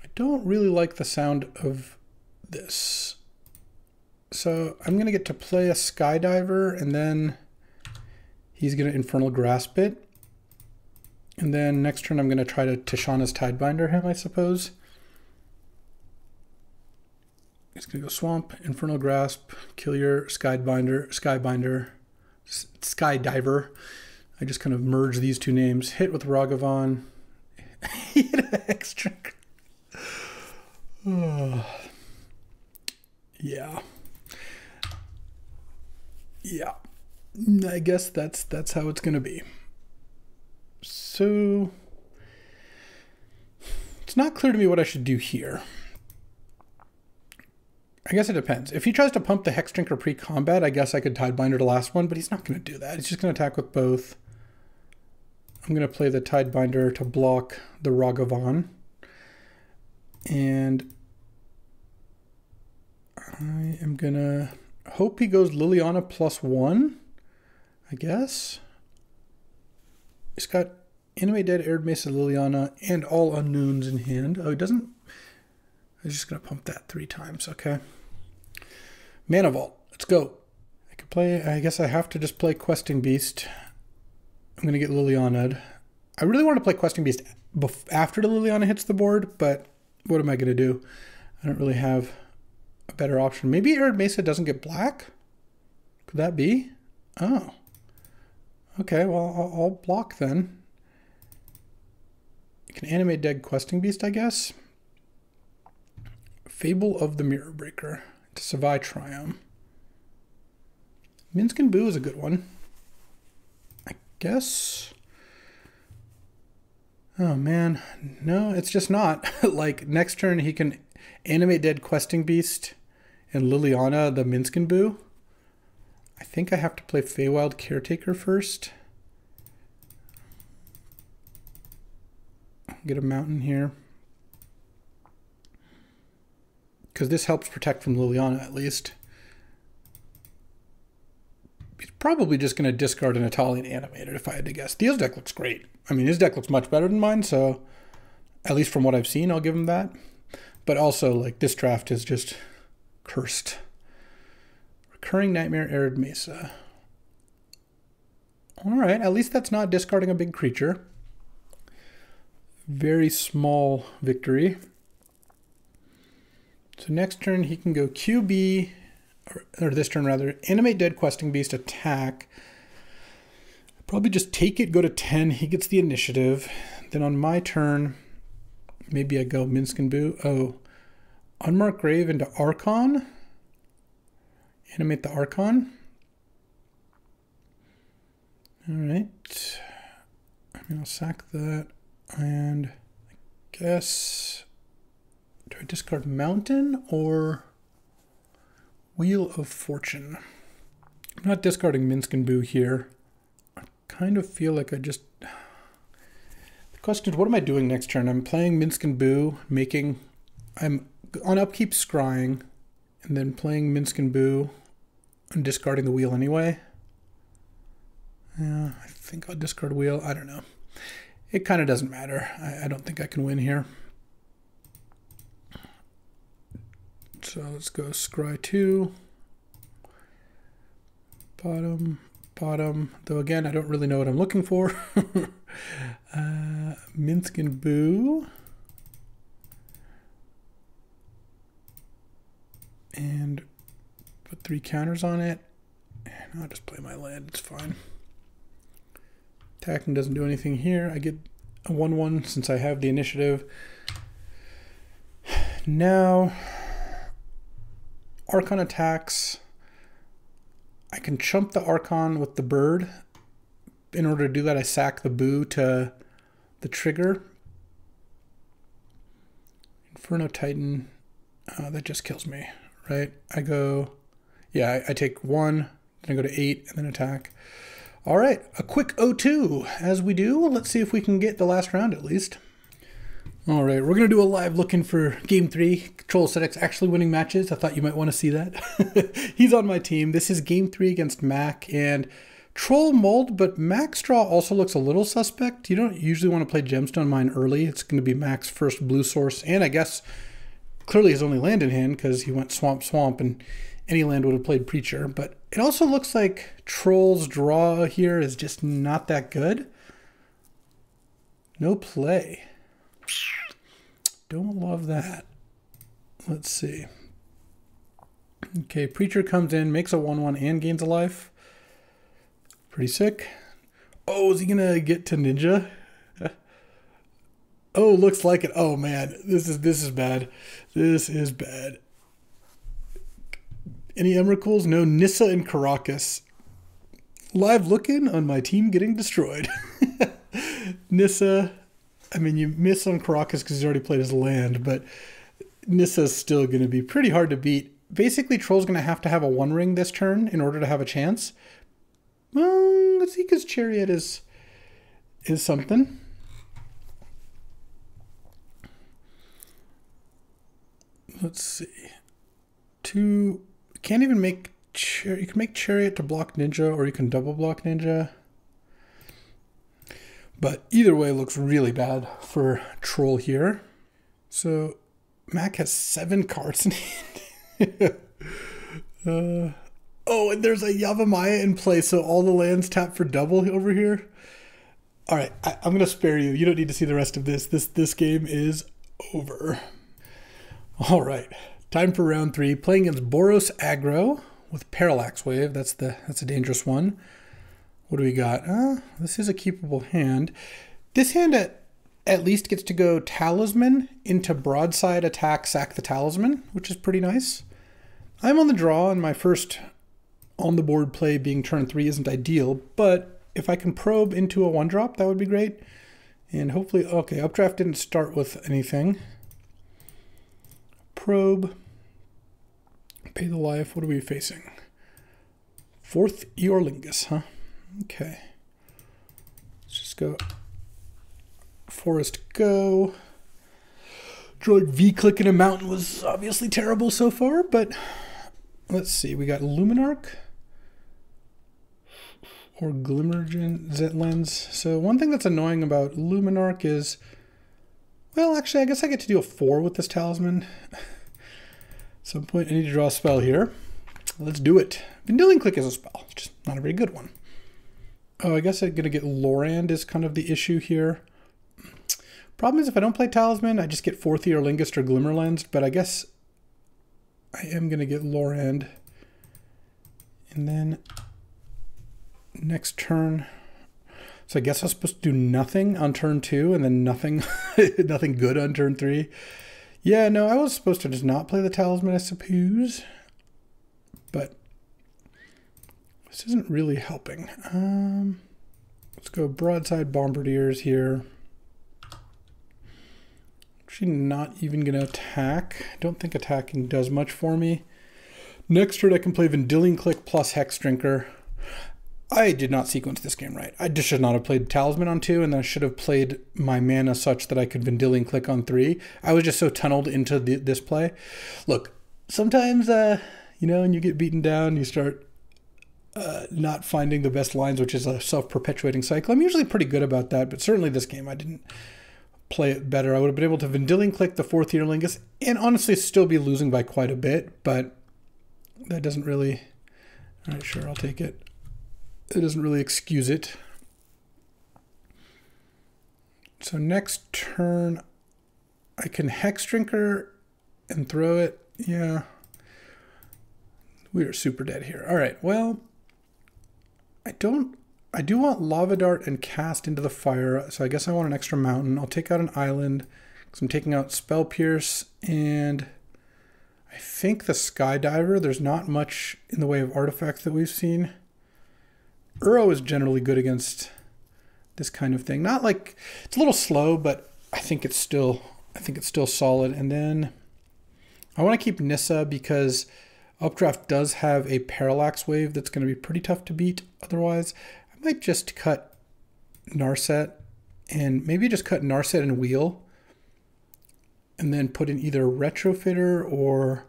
Speaker 1: I don't really like the sound of this. So I'm going to get to play a Skydiver, and then he's going to Infernal Grasp it. And then next turn I'm going to try to Tishana's Tidebinder him, I suppose. He's going to go Swamp, Infernal Grasp, kill your Skydiver. I just kind of merge these 2 names. Hit with Ragavan. Hit an Hex Drinker. Oh. Yeah. Yeah. I guess that's how it's going to be. So it's not clear to me what I should do here. I guess it depends. If he tries to pump the Hex Drinker pre-combat, I guess I could Tidebinder the last one, but he's not going to do that. He's just going to attack with both. I'm going to play the Tidebinder to block the Ragavan. And I am going to hope he goes Liliana +1, I guess. He's got Animate Dead, Arid Mesa, Liliana, and all unknowns in hand. Oh, he doesn't... I'm just going to pump that 3 times, okay. Mana Vault, let's go. I could play, I guess I have to just play Questing Beast. I'm going to get Liliana'd. I really want to play Questing Beast after the Liliana hits the board, but what am I going to do? I don't really have a better option. Maybe Arid Mesa doesn't get black? Could that be? Oh. Okay, well, I'll block then. You can Animate Dead Questing Beast, I guess. Fable of the Mirror Breaker to Savai Triumph. Minsc & Boo is a good one, I guess. Oh man, no, it's just not. Like next turn he can animate Dead Questing Beast and Liliana the Minskin Boo. I think I have to play Feywild Caretaker first. Get a mountain here. Because this helps protect from Liliana at least. He's probably just going to discard an Italian animated if I had to guess. Theo's deck looks great. I mean, his deck looks much better than mine, so at least from what I've seen, I'll give him that. But also, like, this draft is just cursed. Recurring Nightmare, Arid Mesa. All right, at least that's not discarding a big creature. Very small victory. So next turn he can go QB, or this turn rather, animate Dead Questing Beast, attack. Probably just take it, go to 10, he gets the initiative. Then on my turn, maybe I go Minskin Boo. Oh, Unmarked Grave into Archon. Animate the Archon. All right. I'll sack that. And I guess, do I discard Mountain or Wheel of Fortune? I'm not discarding Minskin Boo here. I kind of feel like I just... The question is, what am I doing next turn? I'm playing Minskin Boo, I'm on upkeep scrying, and then playing Minskin Boo and discarding the wheel anyway. Yeah, I think I'll discard wheel. I don't know. It kind of doesn't matter. I don't think I can win here. So let's go scry 2. Bottom, bottom. Though again, I don't really know what I'm looking for. Minskin Boo. And put 3 counters on it. And I'll just play my land. It's fine. Attacking doesn't do anything here. I get a 1/1 since I have the initiative. Now, Archon attacks. I can chump the Archon with the bird. In order to do that, I sack the Boo to the trigger. Inferno Titan. That just kills me, right? I go, yeah, I take 1, then I go to 8, and then attack. All right, a quick 0-2. As we do, let's see if we can get the last round at least. All right, we're going to do a live looking for Game 3. Troll Aesthetics actually winning matches. I thought you might want to see that. He's on my team. This is Game 3 against Mac, and Troll mulled, but Mac's draw also looks a little suspect. You don't usually want to play Gemstone Mine early. It's going to be Mac's first blue source, and I guess clearly his only land in hand because he went Swamp Swamp, and any land would have played Preacher. But it also looks like Troll's draw here is just not that good. No play. Don't love that. Let's see. Okay, Preacher comes in, makes a 1/1 and gains a life. Pretty sick. Oh, is he gonna get to Ninja? Oh, looks like it. Oh man, this is bad. This is bad. Any Emrakuls? No, Nissa and Caracas. Live looking on my team getting destroyed. Nissa, I mean, you miss on Caracas because he's already played his land, but Nissa's still going to be pretty hard to beat. Basically, Troll's going to have a 1 ring this turn in order to have a chance. Well, let's see, because Chariot is something. Let's see. 2... Can't even make... You can make Chariot to block Ninja, or you can double block Ninja. But either way, it looks really bad for Troll here. So, Mac has 7 cards in hand. Oh, and there's a Yavimaya in play, so all the lands tap for double over here. All right, I'm going to spare you. You don't need to see the rest of this. This game is over. All right, time for round 3. Playing against Boros Aggro with Parallax Wave. That's a dangerous one. What do we got? This is a keepable hand. This hand at least gets to go Talisman into Broadside, attack, sack the Talisman, which is pretty nice. I'm on the draw, and my first on-the-board play being turn 3 isn't ideal, but if I can probe into a 1-drop, that would be great. And hopefully, okay, updraft didn't start with anything. Probe. Pay the life. What are we facing? 4th Eorlingus, huh? Okay. Let's just go. Forest go. Droid V-clicking a mountain was obviously terrible so far, but let's see. We got Luminarch or Glimmergen Z-Lens. So one thing that's annoying about Luminarch is, well, actually, I guess I get to do a 4 with this talisman. At some point, I need to draw a spell here. Let's do it. Vendilion Click is a spell. It's just not a very good one. Oh, I guess I'm going to get Lorand is kind of the issue here. Problem is, if I don't play Talisman, I just get 4th Eorlingus or Glimmerlensed, but I guess I am going to get Lorand. And then next turn. So I guess I was supposed to do nothing on turn 2 and then nothing, nothing good on turn 3. Yeah, no, I was supposed to just not play the Talisman, I suppose. But this isn't really helping. Let's go Broadside Bombardiers here. Actually not even going to attack. I don't think attacking does much for me. Next turn I can play Vendilion Click plus Hex Drinker. I did not sequence this game right. I just should not have played Talisman on 2, and then I should have played my mana such that I could Vendilion Click on 3. I was just so tunneled into this play. Look, sometimes, you know, when you get beaten down, you start not finding the best lines, which is a self-perpetuating cycle. I'm usually pretty good about that, but certainly this game I didn't play it better. I would have been able to Vendilion Click the 4th Eorlingus and honestly still be losing by quite a bit, but that doesn't really... All right, sure, I'll take it. It doesn't really excuse it. So next turn, I can Hex Drinker and throw it. Yeah. We are super dead here. All right, well, I do want Lava Dart and Cast into the Fire, so I guess I want an extra mountain. I'll take out an island, because I'm taking out Spell Pierce, and I think the Skydiver, there's not much in the way of artifacts that we've seen. Uro is generally good against this kind of thing. Not like, it's a little slow, but I think it's still solid. And then I want to keep Nissa because Updraft does have a Parallax Wave that's going to be pretty tough to beat otherwise. I might just cut Narset and maybe just cut Narset and Wheel and then put in either Retrofitter or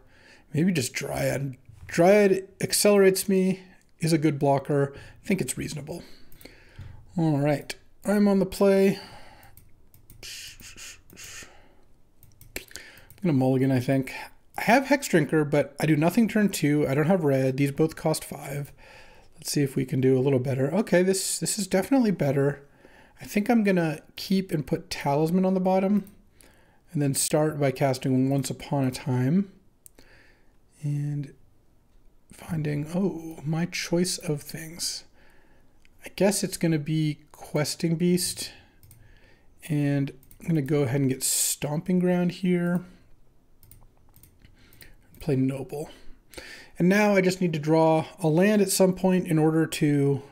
Speaker 1: maybe just Dryad. Dryad accelerates me, is a good blocker. I think it's reasonable. All right, I'm on the play. I'm gonna mulligan, I think. I have Hex Drinker, but I do nothing turn 2. I don't have red. These both cost 5. Let's see if we can do a little better. Okay, this is definitely better. I think I'm gonna keep and put Talisman on the bottom and then start by casting Once Upon a Time and finding, oh, my choice of things. I guess it's gonna be Questing Beast, and I'm gonna go ahead and get Stomping Ground here. Play Noble. And now I just need to draw a land at some point in order to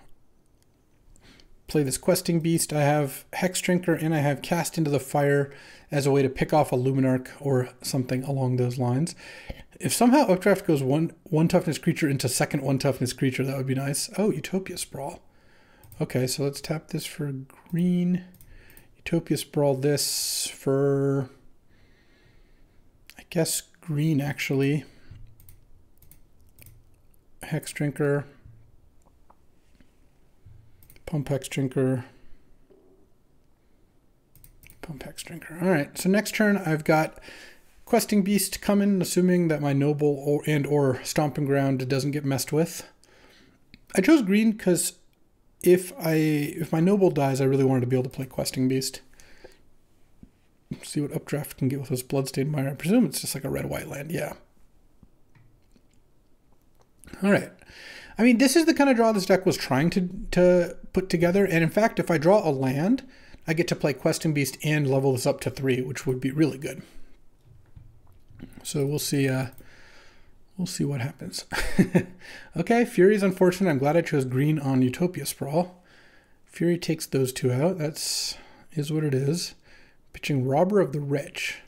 Speaker 1: play this Questing Beast. I have Hex Drinker and I have Cast into the Fire as a way to pick off a Luminarch or something along those lines. If somehow Updraft goes one toughness creature into second 1 toughness creature, that would be nice. Oh, Utopia Sprawl. Okay, so let's tap this for green. Utopia Sprawl this for, I guess, green actually. Hex Drinker. Pump Hex Drinker. Pump Hex Drinker. All right, so next turn I've got Questing Beast coming, assuming that my Noble or Stomping Ground doesn't get messed with. I chose green because if my Noble dies, I really wanted to be able to play Questing Beast. See what Updraft can get with this Bloodstained Mire. I presume it's just like a red-white land, yeah. All right. I mean, this is the kind of draw this deck was trying to put together, and in fact, if I draw a land, I get to play Questing Beast and level this up to 3, which would be really good. So we'll see what happens. Okay, Fury's unfortunate. I'm glad I chose green on Utopia Sprawl. Fury takes those 2 out. That's is what it is. Pitching Robber of the Rich.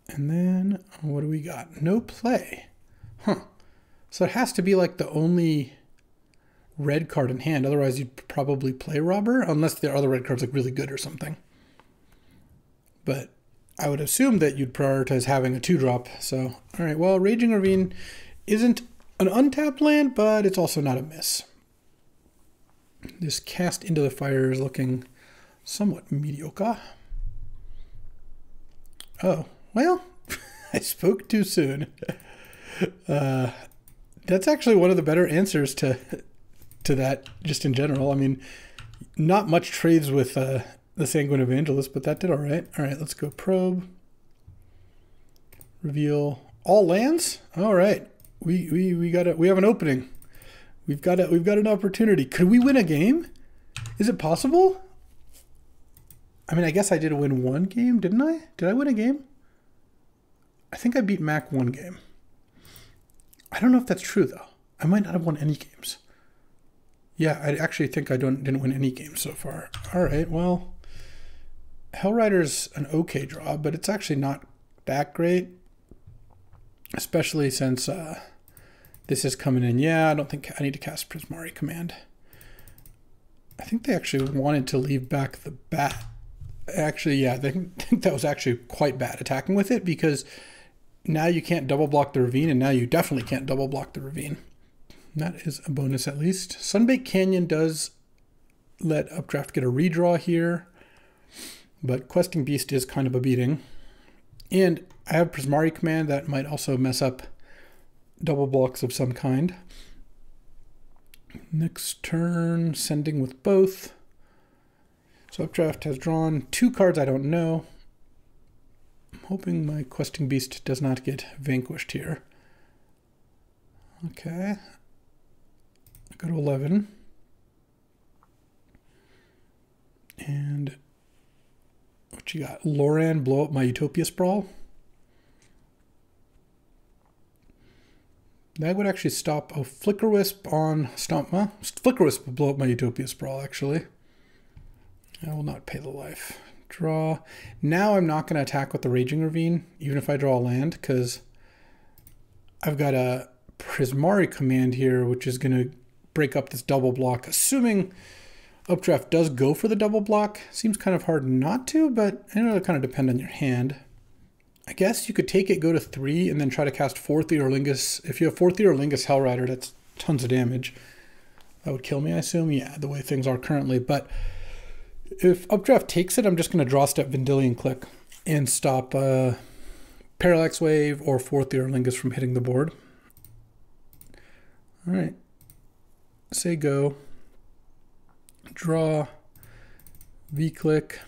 Speaker 1: And then, what do we got? No play. Huh. So it has to be like the only red card in hand. Otherwise, you'd probably play Robber, unless the other red card's like really good or something. But I would assume that you'd prioritize having a 2-drop. So, all right, well, Raging Ravine isn't an untapped land, but it's also not a miss. This Cast Into the Fire is looking somewhat mediocre. Oh, well, I spoke too soon. That's actually one of the better answers to that, just in general. I mean, not much trades with the Sanguine Evangelist, but that did all right. All right, let's go probe. Reveal all lands. All right, we have an opening. We've got an opportunity. Could we win a game? Is it possible? I mean, I guess I did win one game, didn't I? Did I win a game? I think I beat Mac one game. I don't know if that's true, though. I might not have won any games. Yeah, I actually think I didn't win any games so far. All right, well, Hellrider's an okay draw, but it's actually not that great, especially since this is coming in. Yeah, I don't think I need to cast Prismari Command. I think they actually wanted to leave back the bat. Actually, yeah, they think that was actually quite bad attacking with it, because now you can't double block the Ravine, and now you definitely can't double block the Ravine. That is a bonus at least. Sunbaked Canyon does let Updraft get a redraw here, but Questing Beast is kind of a beating. And I have Prismari Command that might also mess up double blocks of some kind. Next turn, sending with both. So Updraft has drawn 2 cards I don't know. I'm hoping my Questing Beast does not get vanquished here. Okay. I go to 11. And what you got? Loran, blow up my Utopia Sprawl. That would actually stop a Flicker Wisp on Stompma. Flicker Wisp will blow up my Utopia Sprawl, actually. I will not pay the life. Draw. Now I'm not going to attack with the Raging Ravine, even if I draw a land, because I've got a Prismari Command here, which is going to break up this double block, assuming Updraft does go for the double block. Seems kind of hard not to, but I know it'll kind of depend on your hand. I guess you could take it, go to 3, and then try to cast 4 Theorlingus. If you have 4 Theorlingus Hellrider, that's tons of damage. That would kill me, I assume. Yeah, the way things are currently. But if Updraft takes it, I'm just going to draw step Vendilion Click and stop Parallax Wave or 4 Theorlingus from hitting the board. All right. Say go. Draw. V-click.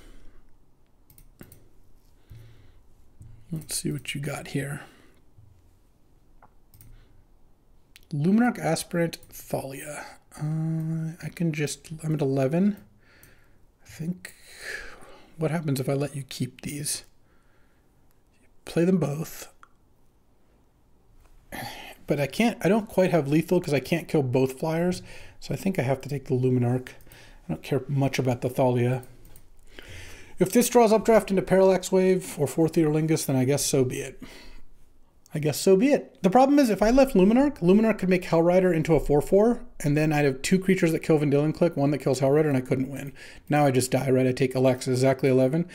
Speaker 1: Let's see what you got here. Luminarch Aspirant Thalia. I'm at 11. I think, what happens if I let you keep these? Play them both. But I don't quite have lethal because I can't kill both flyers. So I think I have to take the Luminarch. I don't care much about the Thalia. If this draws Updraft into Parallax Wave or 4 Theorlingus, then I guess so be it. The problem is, if I left Luminarch could make Hellrider into a 4/4, and then I'd have 2 creatures that kill Vendilion Click, 1 that kills Hellrider, and I couldn't win. Now I just die, right? I take Alexa, exactly 11.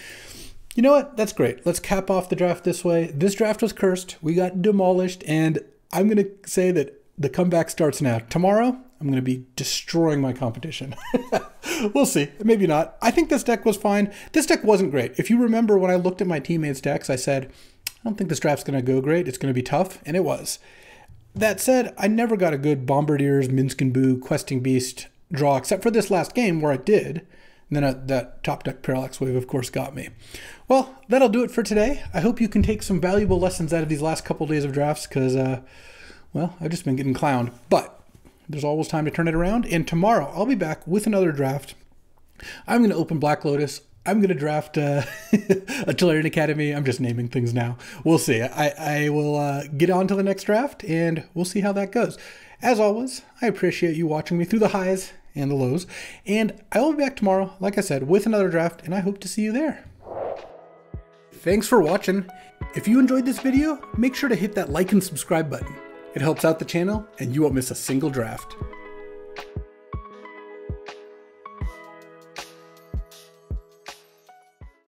Speaker 1: You know what? That's great. Let's cap off the draft this way. This draft was cursed. We got demolished, and I'm going to say that the comeback starts now. Tomorrow, I'm going to be destroying my competition. We'll see. Maybe not. I think this deck was fine. This deck wasn't great. If you remember when I looked at my teammates' decks, I said, I don't think this draft's going to go great. It's going to be tough, and it was. That said, I never got a good Bombardiers, Minsc & Boo, Questing Beast draw, except for this last game where I did. And then that top deck Parallax Wave, of course, got me. Well, that'll do it for today. I hope you can take some valuable lessons out of these last couple days of drafts because, well, I've just been getting clowned. But there's always time to turn it around. And tomorrow, I'll be back with another draft. I'm going to open Black Lotus. I'm going to draft a Tolarian Academy. I'm just naming things now. We'll see. I will get on to the next draft, and we'll see how that goes. As always, I appreciate you watching me through the highs and the lows. And I will be back tomorrow, like I said, with another draft, and I hope to see you there. Thanks for watching. If you enjoyed this video, make sure to hit that like and subscribe button. It helps out the channel, and you won't miss a single draft.